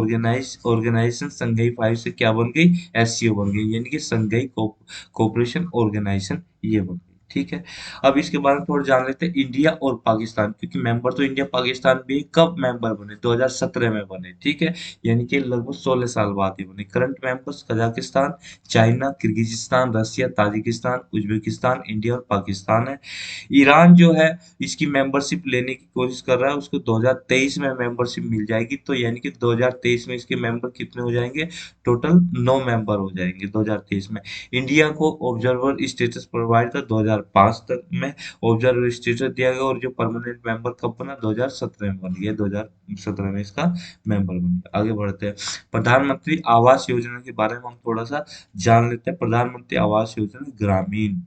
ऑर्गेनाइजेशन संघई फाइव से क्या बन गई, एससीओ बन गई, यानी कि संघई कोऑपरेशन ऑर्गेनाइजेशन ये बन गई। ठीक है। अब इसके बारे में थोड़ा जान लेते हैं इंडिया और पाकिस्तान, क्योंकि मेंबर तो इंडिया पाकिस्तान भी कब मेंबर बने, 2017 में बने। ठीक है। यानी कि लगभग 16 साल बाद ही बने। Current members Kazakhstan, China, Kyrgyzstan, Russia, Tajikistan, Uzbekistan, India और पाकिस्तान है। ईरान जो है इसकी मेंबरशिप लेने की कोशिश कर रहा है, उसको 2023 में मेंबरशिप मिल जाएगी, तो यानी कि 2023 में इसके मेंबर कितने हो जाएंगे, टोटल 9 मेंबर हो जाएंगे 2023 में। इंडिया को ऑब्जर्वर स्टेटस प्रोवाइड कर 2005 तक में ऑब्जर्वर स्टेटस दिया गया, और जो परमानेंट मेंबर कब बना, 2017 में बन गया, 2017 में इसका मेंबर बन गया। आगे बढ़ते हैं, प्रधानमंत्री आवास योजना के बारे में हम थोड़ा सा जान लेते हैं। प्रधानमंत्री आवास योजना ग्रामीण,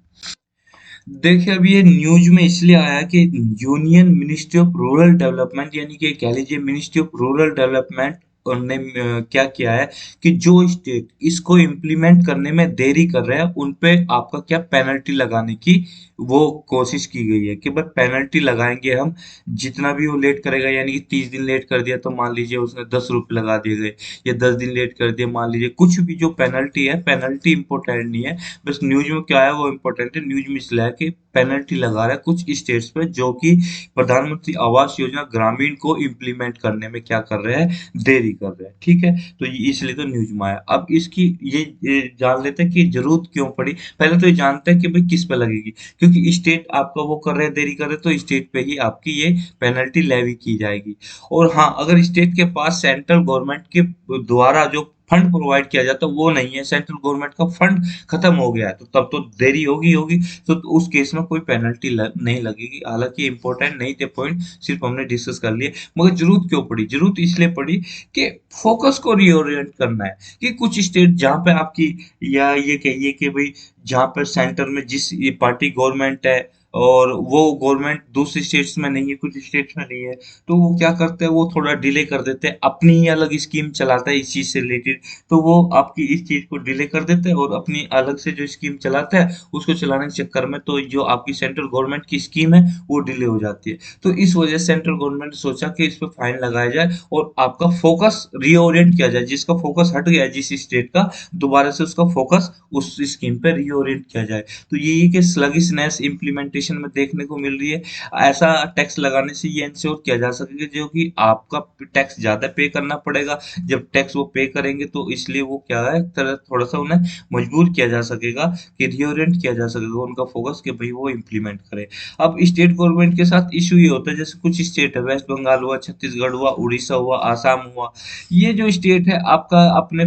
देखिए अभी ये न्यूज में इसलिए आया कि union ministry of rural development, यानी कि कह लीजिए मिनिस्ट्री ऑफ रूरल डेवलपमेंट ने क्या किया है कि जो स्टेट इसको इम्प्लीमेंट करने में देरी कर रहे हैं उन पे आपका क्या पेनल्टी लगाने की वो कोशिश की गई है कि भाई पेनल्टी लगाएंगे हम, जितना भी वो लेट करेगा, यानी कि 30 दिन लेट कर दिया तो मान लीजिए उसने 10 रुपये लगा दिए गए, या 10 दिन लेट कर दिया मान लीजिए, कुछ भी जो पेनल्टी है, पेनल्टी इंपॉर्टेंट नहीं है, बस न्यूज में क्या है वो इम्पोर्टेंट है। न्यूज में इसलिए है कि पेनल्टी लगा रहा है कुछ स्टेट्स पे जो कि प्रधानमंत्री आवास योजना ग्रामीण को इम्प्लीमेंट करने में क्या कर रहे हैं, देरी कर रहे हैं। ठीक है। तो ये इसलिए तो न्यूज में आया। अब इसकी ये जान लेते हैं कि जरूरत क्यों पड़ी। पहले तो ये जानते हैं कि भाई किस पे लगेगी, क्योंकि स्टेट आपका वो कर रहे हैं, देरी कर रहे हैं, तो स्टेट पे ही आपकी ये पेनल्टी लेवी की जाएगी। और हाँ, अगर स्टेट के पास सेंट्रल गवर्नमेंट के द्वारा जो फंड प्रोवाइड किया जाता है वो नहीं है, सेंट्रल गवर्नमेंट का फंड खत्म हो गया है, तो तब तो देरी होगी होगी, तो उस केस में कोई पेनल्टी नहीं लगेगी। हालांकि इंपॉर्टेंट नहीं थे पॉइंट, सिर्फ हमने डिस्कस कर लिए। मगर जरूरत क्यों पड़ी, जरूरत इसलिए पड़ी कि फोकस को रीओरिएंट करना है, कि कुछ स्टेट जहाँ पे आपकी, या ये कहिए कि भाई जहाँ पर सेंटर में जिस ये पार्टी गवर्नमेंट है और वो गवर्नमेंट दूसरी स्टेट्स में नहीं है, कुछ स्टेट्स में नहीं है, तो वो क्या करते हैं, वो थोड़ा डिले कर देते हैं, अपनी ही अलग स्कीम चलाता है इस चीज से रिलेटेड, तो वो आपकी इस चीज को डिले कर देते हैं और अपनी अलग से जो स्कीम चलाता है उसको चलाने के चक्कर में तो जो आपकी सेंट्रल गवर्नमेंट की स्कीम है वो डिले हो जाती है। तो इस वजह से सेंट्रल गवर्नमेंट ने सोचा कि इस पर फाइन लगाया जाए और आपका फोकस रीओरिएंट किया जाए, जिसका फोकस हट गया है जिस स्टेट का, दोबारा से उसका फोकस उस स्कीम पे रीओरिएंट किया जाए। तो ये कि स्लगिशनेस इम्प्लीमेंटेशन में देखने को मिल रही है। ऐसा टैक्स लगाने से ये इंश्योर किया जा सकेगा जो कि आपका टैक्स ज्यादा पे करना पड़ेगा, जब टैक्स वो पे करेंगे तो इसलिए वो क्या है, थोड़ा सा उन्हें मजबूर किया जा सकेगा कि रीओरिएंट किया जा सकेगा उनका फोकस, कि भाई वो इम्प्लीमेंट करे। अब स्टेट गवर्नमेंट के साथ इशू ये होता है, जैसे कुछ स्टेट है, वेस्ट बंगाल हुआ, छत्तीसगढ़ हुआ, उड़ीसा हुआ, आसाम हुआ, ये जो स्टेट है आपका अपने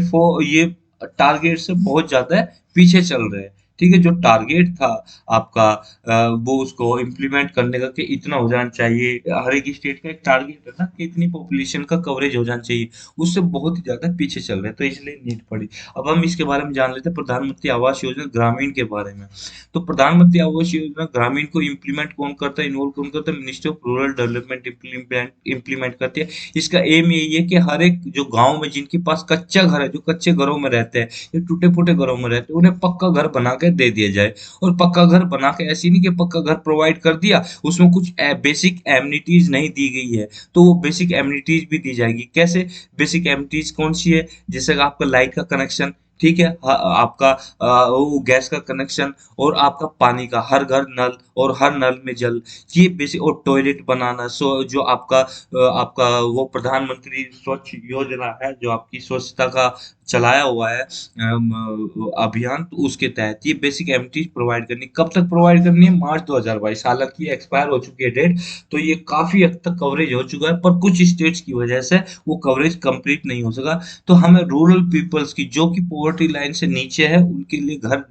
ये टारगेट से बहुत ज्यादा पीछे चल रहे हैं। ठीक है। जो टारगेट था आपका वो उसको इम्प्लीमेंट करने का कि इतना हो जाना चाहिए, हर एक स्टेट का एक टारगेट है ना कि इतनी पॉपुलेशन का कवरेज हो जाना चाहिए, उससे बहुत ही ज्यादा पीछे चल रहे हैं, तो इसलिए नीड पड़ी। अब हम इसके बारे में जान लेते हैं प्रधानमंत्री आवास योजना ग्रामीण के बारे में। तो प्रधानमंत्री आवास योजना ग्रामीण को इम्प्लीमेंट कौन करता है, इन्वॉल्व कौन करता है, ministry of rural development implement करती है। इसका एम यही है कि हर एक जो गांव में जिनके पास कच्चा घर है, जो कच्चे घरों में रहते हैं या टूटे फूटे घरों में रहते हैं, उन्हें पक्का घर बना के दे दिया जाए। और पक्का घर बना के ऐसी नहीं कि पक्का घर प्रोवाइड कर दिया, उसमें कुछ बेसिक एमिनिटीज नहीं दी गई है, तो वो बेसिक एमिनिटीज भी दी जाएगी। कैसे बेसिक एमिनिटीज कौन सी है, जैसे कि आपका लाइट का कनेक्शन, ठीक है, आपका वो गैस का कनेक्शन, और आपका पानी का हर घर नल और हर नल में जल, ये बेसिक, और टॉयलेट बनाना। जो आपका आपका वो प्रधानमंत्री स्वच्छ योजना है जो आपकी स्वच्छता का चलाया हुआ है अभियान, तो उसके तहत ये बेसिक एमिनिटीज प्रोवाइड करनी। कब तक प्रोवाइड करनी है, मार्च 2022, हालांकि एक्सपायर हो चुकी है डेट, तो ये काफी हद तक कवरेज हो चुका है, पर कुछ स्टेट्स की वजह से वो कवरेज कंप्लीट नहीं हो सका। तो हमें रूरल पीपल्स की जो कि पॉवर्टी लाइन से नीचे है उनके लिए घर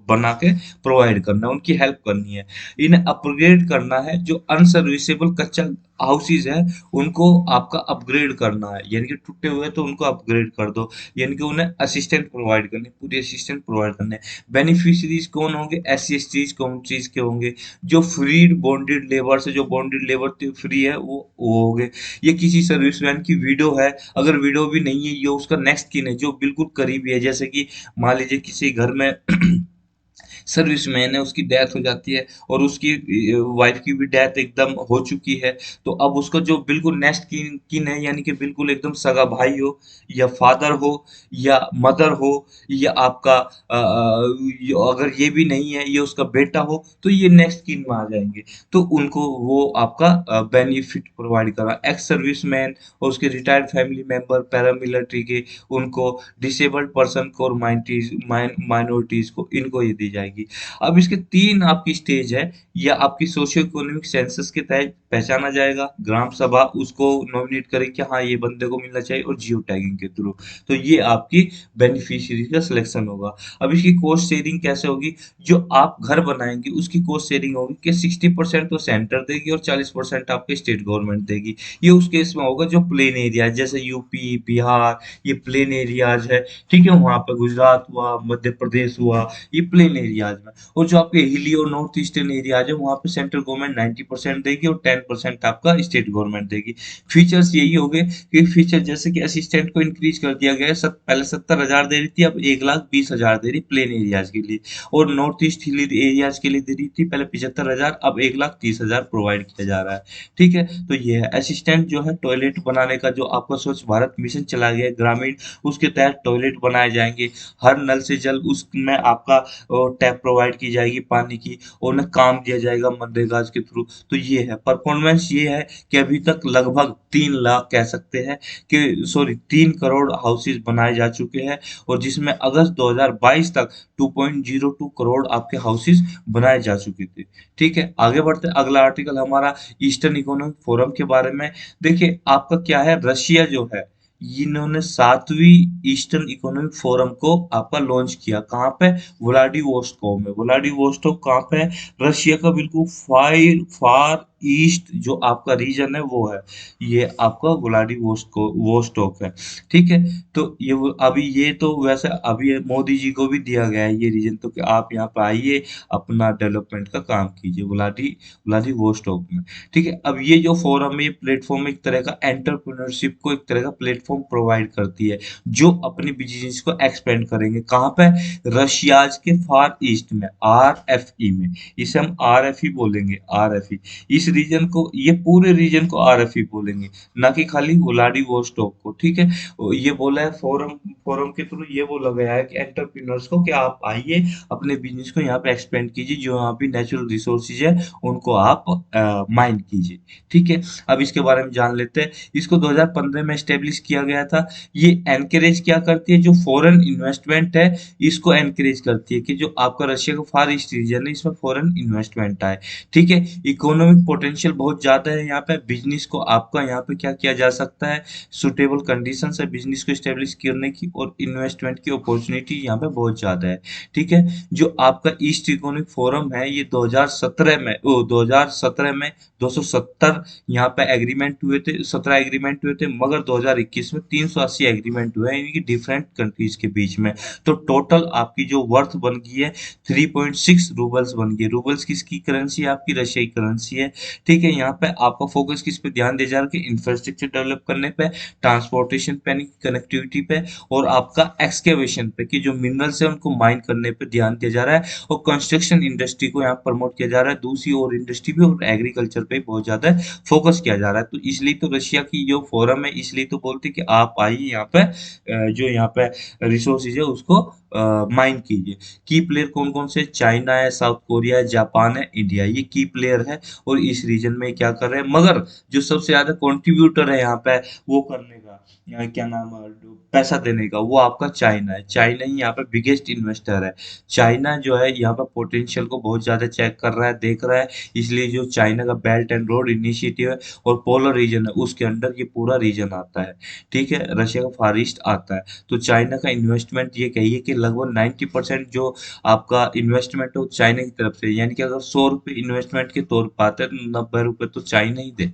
बना के प्रोवाइड करना है, उनकी हेल्प करनी है, इन्हें अपग्रेड करना है, जो अनसर्विसेबल कच्चा हाउसेज है उनको आपका अपग्रेड करना है, यानी कि टूटे हुए हैं तो उनको अपग्रेड कर दो, यानी कि उन्हें असिस्टेंट प्रोवाइड करने, पूरी असिस्टेंट प्रोवाइड करने। बेनिफिशरीज कौन होंगे, एस सी कौन चीज के होंगे, जो फ्री बॉन्डेड लेबर से, जो बॉन्डेड लेबर फ्री है वो हो गए। ये किसी सर्विसमैन की वीडियो है, अगर वीडियो भी नहीं है, ये उसका नेक्स्ट किन है जो बिल्कुल करीबी है, जैसे कि मान लीजिए किसी घर में सर्विसमैन है, उसकी डेथ हो जाती है और उसकी वाइफ की भी डेथ एकदम हो चुकी है, तो अब उसका जो बिल्कुल नेक्स्ट किन किन है, यानी कि बिल्कुल एकदम सगा भाई हो या फादर हो या मदर हो या आपका अगर ये भी नहीं है, ये उसका बेटा हो, तो ये नेक्स्ट किन में आ जाएंगे। तो उनको वो आपका बेनिफिट प्रोवाइड करा, एक्स सर्विसमैन और उसके रिटायर्ड फैमिली मेंबर पैरामिलिट्री के, उनको डिसेबल्ड पर्सन को और माइनॉरिटीज को, इनको ये दी जाएगी। अब इसके तीन आपकी स्टेज है, या आपकी सोशियो इकोनॉमिक सेंसस के तहत पहचाना जाएगा, ग्राम सभा उसको नॉमिनेट करे कि हाँ ये बंदे को मिलना चाहिए, और जियो टैगिंग के थ्रू, तो ये आपकी बेनिफिशियरी का सिलेक्शन होगा। अब इसकी कॉस्ट शेयरिंग कैसे होगी, जो आप घर बनाएंगे उसकी कॉस्ट शेयरिंग होगी कि 60% तो सेंटर देगी और 40% आपके स्टेट गवर्नमेंट देगी। ये उस केस में होगा जो प्लेन एरिया जैसे यूपी बिहार, ये प्लेन एरियाज है, ठीक है, वहां पे गुजरात हुआ, मध्य प्रदेश हुआ, ये प्लेन एरियाज में। और जो आपके हिली और नॉर्थ ईस्टर्न एरियाज है, वहां पे सेंट्रल गवर्नमेंट 90% देगी और 10% आपका स्टेट गवर्नमेंट देगी। फीचर्स यही हो गए कि फीचर जैसे कि असिस्टेंट को इंक्रीज कर दिया गया है, पहले 70,000 दे रही थी, अब 1,20,000 दे रही प्लेन एरियाज के लिए, और नॉर्थ ईस्ट हिली एरियाज के लिए दे रही थी पहले 75,000, अब 1,30,000 प्रोवाइड किया जा रहा है। ठीक है, तो ये है असिस्टेंट जो है टॉयलेट बनाने का, जो आपका स्वच्छ भारत मिशन चला गया है ग्रामीण, उसके तहत टॉयलेट बनाए जाएंगे, हर नल से जल उसमें आपका टैप प्रोवाइड की जाएगी पानी की, और उन्हें काम दिया जाएगा मनरेगा के थ्रू। तो ये है परफॉर्मेंस, ये है कि अभी तक लगभग 3 लाख कह सकते हैं कि सॉरी 3 करोड़ हाउसेज बनाए जा चुके हैं, और जिसमें अगस्त 2022 तक 2.02 करोड़ आपके हाउसेज बनाए जा चुके थे। ठीक है, आगे बढ़ते हैं, अगला आर्टिकल हमारा ईस्टर्न इकोनॉमिक फोरम के बारे में। देखिए आपका क्या है, रशिया जो है, इन्होंने 7वीं ईस्टर्न इकोनॉमिक फोरम को आपका लॉन्च किया, कहाँ पे, व्लादिवोस्टोक में। व्लादिवोस्टोक कहाँ पे है, रशिया का बिल्कुल फार फार ईस्ट जो आपका रीजन है वो है, ये आपका व्लादिवोस्टोक वोस्टोक है। ठीक है, तो ये अभी ये तो वैसे अभी मोदी जी को भी दिया गया है ये रीजन, तो कि आप यहाँ पे आइए, अपना डेवलपमेंट का काम कीजिए व्लादिवोस्टोक में। ठीक है, अब ये जो फोरम है, ये प्लेटफॉर्म एक तरह का एंटरप्रेन्योरशिप को एक तरह का प्लेटफॉर्म प्रोवाइड करती है, जो अपनी बिजनेस को एक्सपेंड करेंगे कहाँ पे, रशियाज के फार ईस्ट में, RFE में, इसे हम RFE बोलेंगे, RFE। इस रीजन को, ये पूरे रीजन को RFE बोलेंगे, ना कि खाली व्लादिवोस्टोक को। ठीक है, ये बोला है फोरम, फोरम के थ्रू ये बोला गया है कि एंटरप्रेन्योर्स को, कि आप आइए अपने बिजनेस को यहाँ पे एक्सपेंड कीजिए, जो यहाँ पे नेचुरल रिसोर्सेज है उनको आप माइन कीजिए। ठीक है, अब इसके बारे में जान लेते हैं। इसको 2015 में स्टेब्लिश किया गया था। ये एनकरेज क्या करती है, जो फॉरेन इन्वेस्टमेंट है इसको एनकरेज करती है, कि जो आपका रशिया का फार ईस्ट रीजन है इसमें फॉरेन इन्वेस्टमेंट आए। ठीक है, इकोनॉमिक पोटेंशियल बहुत ज्यादा है यहाँ पे, बिजनेस को आपका यहाँ पे क्या किया जा सकता है, सुटेबल कंडीशन है बिजनेस को स्टेब्लिश करने की, और इन्वेस्टमेंट की अपॉर्चुनिटी यहाँ पे बहुत ज्यादा है। ठीक है, जो आपका ईस्ट इकोनॉमिक फोरम है, ये 2017 में 2017 में 270 यहाँ पे एग्रीमेंट हुए थे, 17 एग्रीमेंट हुए थे, मगर 2021 में 380 एग्रीमेंट हुए हैं इनकी डिफरेंट कंट्रीज के बीच में। तो टोटल आपकी जो वर्थ बन गई है 3.6 रूबल्स बन गई। रूबल्स किसकी करेंसी है, आपकी रशियाई करेंसी है। ठीक है, यहाँ पे आपका फोकस किस पे ध्यान दिया जा रहा है, कि इंफ्रास्ट्रक्चर डेवलप करने पे, ट्रांसपोर्टेशन पे, कनेक्टिविटी पे, और आपका एक्सकेवेशन पे, कि जो मिनरल्स है उनको माइन करने पे ध्यान दिया जा रहा है, और कंस्ट्रक्शन इंडस्ट्री को यहाँ प्रमोट किया जा रहा है, दूसरी और इंडस्ट्री पे और एग्रीकल्चर पे बहुत ज्यादा फोकस किया जा रहा है। तो इसलिए तो रशिया की जो फोरम है, इसलिए तो बोलते हैं कि आप आइए यहाँ पे, जो यहाँ पे रिसोर्सेज है उसको माइन कीजिए। की प्लेयर कौन कौन से, चाइना है, साउथ कोरिया है, जापान है, इंडिया, ये की प्लेयर है, और इस रीजन में क्या कर रहे हैं। मगर जो सबसे ज्यादा कंट्रीब्यूटर है यहाँ पे वो करने का, क्या नाम है, पैसा देने का, वो आपका चाइना है। चाइना ही यहाँ पे बिगेस्ट इन्वेस्टर है। चाइना जो है यहाँ पे पोटेंशियल को बहुत ज्यादा चेक कर रहा है, देख रहा है, इसलिए जो चाइना का बेल्ट एंड रोड इनिशिएटिव है और पोलर रीजन है, उसके अंडर ये पूरा रीजन आता है। ठीक है, रशिया का फार ईस्ट आता है। तो चाइना का इन्वेस्टमेंट ये कहिए कि लगभग 90% जो आपका इन्वेस्टमेंट है वो चाइना की तरफ से, यानी कि अगर 100 रुपए इन्वेस्टमेंट के तौर पर आते हैं तो 90 रुपए तो चाइना ही दे।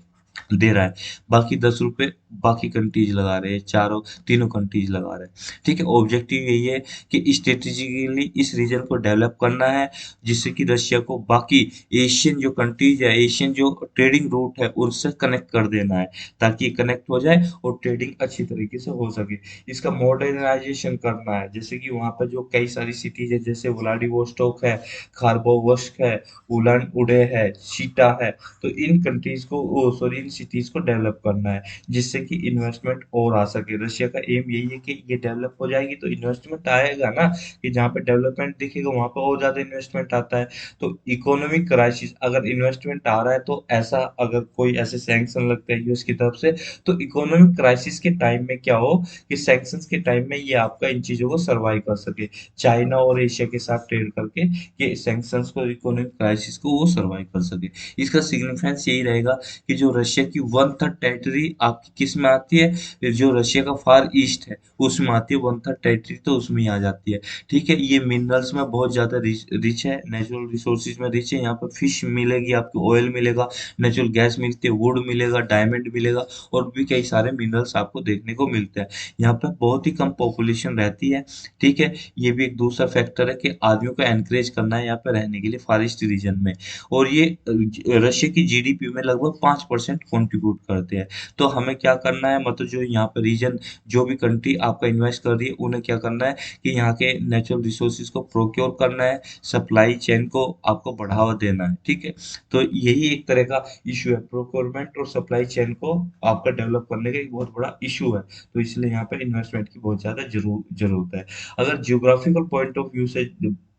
दे रहा है, बाकी 10 रुपए बाकी कंट्रीज लगा रहे हैं, चारों तीनों कंट्रीज लगा रहे हैं। ठीक है, ऑब्जेक्टिव यही है कि स्ट्रेटेजिकली इस रीजन को डेवलप करना है, जिससे कि रशिया को बाकी एशियन जो कंट्रीज है, एशियन जो ट्रेडिंग रूट है उनसे कनेक्ट कर देना है, ताकि कनेक्ट हो जाए और ट्रेडिंग अच्छी तरीके से हो सके। इसका मॉडर्नाइजेशन करना है, जैसे कि वहाँ पर जो कई सारी सिटीज है, जैसे व्लादिवोस्टोक है, खारबोवस्क है, उलान उडे है, चीटा है, तो इन कंट्रीज को सॉरी इन सिटीज को डेवलप करना है, जिससे कि इन्वेस्टमेंट और आ सके। रशिया का एम यही है कि ये डेवलप हो जाएगी तो इन्वेस्टमेंट आएगा ना, कि जहाँ पे डेवलपमेंट दिखेगा वहां पर और ज्यादा इन्वेस्टमेंट आता है। तो इकोनॉमिक क्राइसिस, अगर इन्वेस्टमेंट आ रहा है तो ऐसा, अगर कोई ऐसे सैंक्शन लगते हैं यूएस की तरफ से, तो इकोनॉमिक क्राइसिस के टाइम में क्या हो कि सैंक्शंस के टाइम में ये आपका इन चीजों को सर्वाइव कर सके, चाइना और एशिया के साथ ट्रेड करके ये सैंक्शंस को, इकोनॉमिक क्राइसिस को वो सर्वाइव कर सके। इसका सिग्निफिकेंस यही रहेगा कि जो रशिया की 1/3 टेरिटरी आपकी किस में आती है, जो रशिया का फार ईस्ट है उसमें आती है 1/3 टेरिटरी, तो उसमें ही आ जाती है। ठीक है, ये मिनरल्स में बहुत ज्यादा रिच है, नेचुरल रिसोर्सेज में रिच है। यहाँ पर फिश मिलेगी, आपको ऑयल मिलेगा, नेचुरल गैस मिलती है, वुड मिलेगा, डायमंड मिलेगा, और भी कई सारे मिनरल्स आपको देखने को मिलते हैं। यहाँ पर बहुत ही कम पॉपुलेशन रहती है। ठीक है, ये भी एक दूसरा फैक्टर है कि आदमियों को एनकरेज करना है यहाँ पे रहने के लिए फॉर ईस्ट रीजन में। और ये रशिया की जीडीपी में लगभग 5% कंट्रीब्यूट करते हैं। तो हमें क्या करना है, मतलब जो यहाँ पर रीजन, जो भी कंट्री आपका इन्वेस्ट कर रही है, उन्हें क्या करना है कि यहाँ के नेचुरल रिसोर्सेज को प्रोक्योर करना है, सप्लाई चेन को आपको बढ़ावा देना है। ठीक है, तो यही एक तरह का इशू है, प्रोक्योरमेंट और सप्लाई चेन को आपका डेवलप करने का एक बहुत बड़ा इशू है। तो इसलिए यहाँ पे इन्वेस्टमेंट की बहुत ज्यादा जरूरत है। अगर जियोग्राफिकल पॉइंट ऑफ व्यू से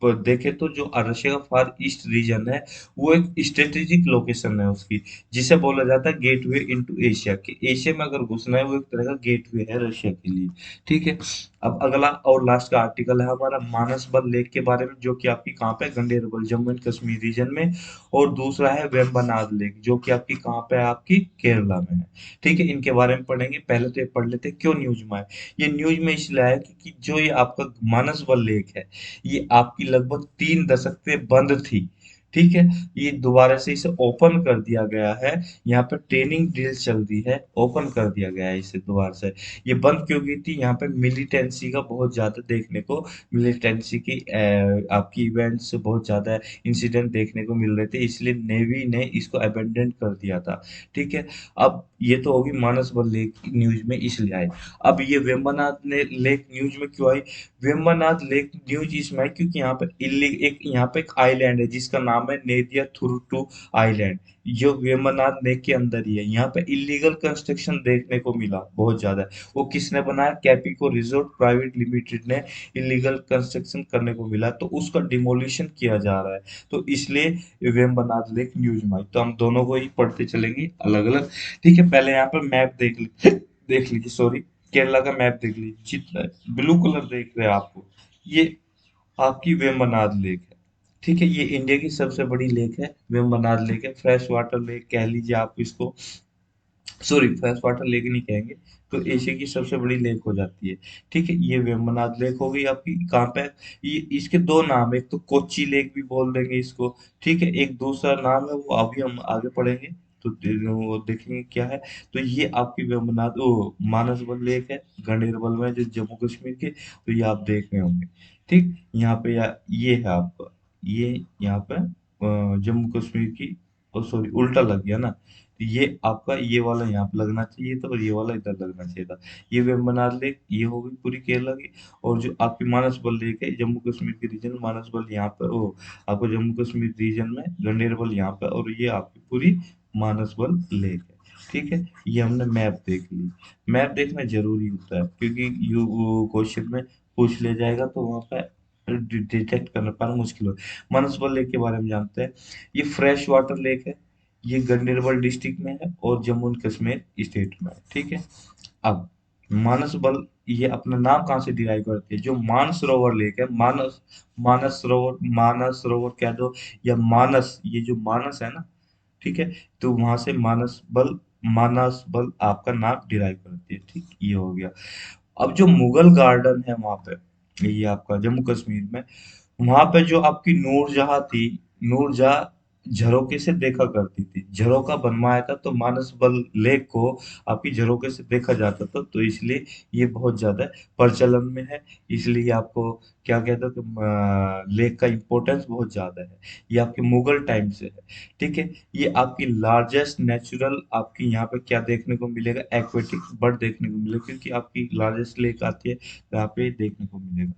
देखें तो जो रशिया का फार ईस्ट रीजन है, वो एक स्ट्रेटेजिक लोकेशन है उसकी, जिसे बोला जाता है गेटवे इनटू एशिया, कि एशिया में अगर घुसना है वो एक तरह का गेटवे है रशिया के लिए। ठीक है, अब अगला और लास्ट का आर्टिकल है हमारा मानसबल लेक के बारे में, जो कि आपकी कहाँ पे, गंडेरबल जम्मू एंड कश्मीर रीजन में। और दूसरा है वेम्बनाड लेक, जो कि आपकी कहाँ पे है, आपकी केरला में है। ठीक है, इनके बारे में पढ़ेंगे। पहले तो ये पढ़ लेते हैं क्यों न्यूज में आए। ये न्यूज में इसलिए आया कि जो ये आपका मानसबल लेक है, ये आपकी लगभग 3 दशक से बंद थी। ठीक है, ये दोबारा से इसे ओपन कर दिया गया है। यहाँ पे ट्रेनिंग ड्रिल चल रही है, ओपन कर दिया गया है इसे दोबारा से। ये बंद क्यों की थी, यहाँ पे मिलिटेंसी का बहुत ज्यादा देखने को, मिलिटेंसी की आपकी इवेंट्स बहुत ज्यादा इंसिडेंट देखने को मिल रहे थे, इसलिए नेवी ने इसको अबेंडन कर दिया था। ठीक है, अब ये तो होगी मानसबल लेक न्यूज में इसलिए आई। अब ये वेम्बनाथ ने लेक न्यूज में क्यों आई, वेम्बनाथ लेक न्यूज इसमें है क्योंकि यहाँ पे यहाँ पे एक आइलैंड है जिसका नाम है नेदिया थुरटू आइलैंड, जो वेम्बनाथ लेक के अंदर ही है। यहाँ पे इलीगल कंस्ट्रक्शन देखने को मिला बहुत ज्यादा। वो किसने बनाया, कैपिको रिजोर्ट प्राइवेट लिमिटेड ने इलीगल कंस्ट्रक्शन करने को मिला, तो उसका डिमोलिशन किया जा रहा है। तो इसलिए वेम्बनाथ लेक न्यूज में आई। तो हम दोनों को ही पढ़ते चलेंगे अलग अलग। ठीक है, पहले यहाँ पर मैप देख लीजिए, सॉरी, केरला का मैप देख लीजिए, जितना ब्लू कलर देख रहे हैं आपको, ये आपकी वेम्बनाड लेक है। ठीक है, ये इंडिया की सबसे बड़ी लेक है, वेम्बनाड लेक है, फ्रेश वाटर लेक कह लीजिए आप इसको, सॉरी फ्रेश वाटर लेक नहीं कहेंगे, तो एशिया की सबसे बड़ी लेक हो जाती है। ठीक है, ये वेम्बनाड लेक हो गई आपकी कहाँ पे, ये इसके दो नाम है, एक तो कोच्चि लेक भी बोल देंगे इसको। ठीक है, एक दूसरा नाम है, वो अभी हम आगे पढ़ेंगे तो वो देखेंगे क्या है। तो ये आपकी वेम्बनाड ओ मानसबल लेक है, गंडेरबल में, जो जम्मू कश्मीर के, तो ये आप देख रहे होंगे। ठीक, यहाँ पे ये है आपका, ये यहाँ पे जम्मू कश्मीर की, ओ सॉरी उल्टा लग गया ना, ये आपका ये वाला यहाँ पे लगना चाहिए था और ये वाला इधर लगना चाहिए था। ये वेम्बनाड लेक ये हो गई पूरी केरला की। और जो आपकी मानसबल लेक है जम्मू कश्मीर के रीजन, मानसबल यहाँ पे, ओ आपको जम्मू कश्मीर रीजन में गंडेरबल यहाँ पे, और ये आपकी पूरी मानसबल लेक है। ठीक है, ये हमने मैप देख ली। मैप देखना जरूरी होता है क्योंकि यू क्वेश्चन में पूछ ले जाएगा तो वहाँ पे डिटेक्ट करना पाना मुश्किल हो। मानसबल लेक के बारे में जानते हैं। ये फ्रेश वाटर लेक है, ये गंडेरबल डिस्ट्रिक्ट में है और जम्मू एंड कश्मीर स्टेट में है। ठीक है, अब मानसबल ये अपना नाम कहाँ से डिराइव करती है, जो मानसरोवर लेक है, मानस, मानस सरोवर कह दो या मानस, ये जो मानस है ना, ठीक है, तो वहां से मानसबल आपका नाम डिराइव करती है। ठीक, ये हो गया। अब जो मुगल गार्डन है वहां पे, ये आपका जम्मू कश्मीर में, वहां पे जो आपकी नूरजहां थी, नूरजहां झरोके से देखा करती थी। झरोका बनवाया था तो मानस बल लेक को आपकी झरोके से देखा जाता था, तो इसलिए ये बहुत ज्यादा प्रचलन में है। इसलिए आपको क्या कहते हैं कि लेक का इम्पोर्टेंस बहुत ज्यादा है। ये आपके मुगल टाइम से है। ठीक है। ये आपकी लार्जेस्ट नेचुरल आपकी यहाँ पे क्या देखने को मिलेगा, एक्वेटिक बर्ड देखने को मिलेगा, क्योंकि आपकी लार्जेस्ट लेक आती है यहाँ पे देखने को मिलेगा।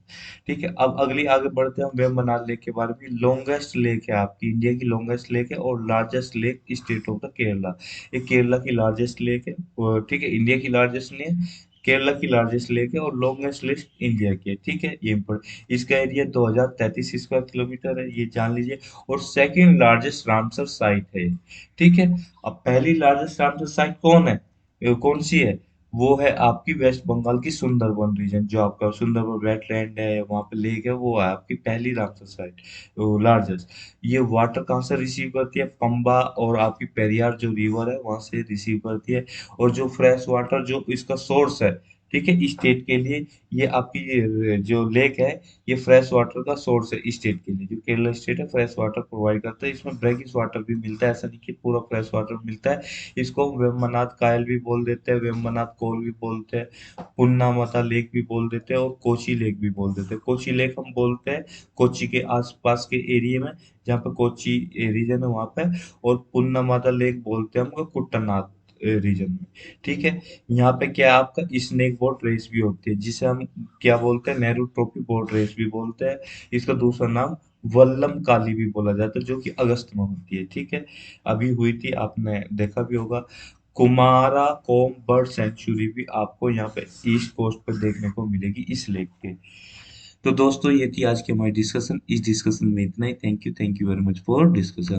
ठीक है। अब अगली आगे बढ़ते हैं हम वेम्बनाड लेक के बारे में। लॉन्गेस्ट लेक है आपकी, इंडिया की लॉन्गेस्ट लेक है और largest lake state of the Kerala. ये केरला की लार्जेस्ट लेक है। ठीक है, इंडिया की लार्जेस्ट नहीं है, केरला की लार्जेस्ट लेक है और लॉन्गेस्ट लेक इंडिया की है। ठीक है, ये इम्पोर्टेंट। इसका एरिया 2033 स्क्वायर किलोमीटर है, ये जान लीजिए। और सेकंड लार्जेस्ट रामसर साइट है ये। ठीक है। अब पहली लार्जेस्ट रामसर साइट कौन है, कौन सी है? वो है आपकी वेस्ट बंगाल की सुंदरबन रीजन, जो आपका सुंदरबन वेटलैंड है, वहां पे लेक है, वो है आपकी पहली रामसर साइट, लार्जेस्ट। ये वाटर कहाँ से रिसीव करती है? पंबा और आपकी पेरियार जो रिवर है वहां से रिसीव करती है। और जो फ्रेश वाटर जो इसका सोर्स है, ठीक है, स्टेट के लिए, ये आपकी जो लेक है, ये फ्रेश वाटर का सोर्स है स्टेट के लिए। जो केरला स्टेट है फ्रेश वाटर प्रोवाइड करता है, इसमें ब्रैकिश वाटर भी मिलता है, ऐसा नहीं कि पूरा फ्रेश वाटर मिलता है। इसको हम वेम्बनाथ कायल भी बोल देते हैं, वेम्बनाथ कोल भी बोलते हैं, पुन्ना माता लेक भी बोल देते हैं और कोची लेक भी बोल देते हैं। कोची लेक हम बोलते हैं कोची के आसपास के एरिया में, जहाँ पे कोची रीजन है वहां पे। और पुन्ना माता लेक बोलते हैं हम कुट्टनाथ रीजन में। ठीक है। यहाँ पे क्या है, आपका स्नेक बोट रेस भी होती है, जिसे हम क्या बोलते हैं, नेहरू ट्रॉफी बोट रेस भी बोलते हैं। इसका दूसरा नाम वल्लम काली भी बोला जाता है, जो कि अगस्त में होती है। ठीक है। अभी हुई थी, आपने देखा भी होगा। कुमारा कोम बर्ड सेंचुरी भी आपको यहाँ पे ईस्ट कोस्ट पर देखने को मिलेगी इस लेक के। तो दोस्तों, ये थी आज की हमारी डिस्कशन। इस डिस्कशन में इतना ही। Thank you very much for discussion.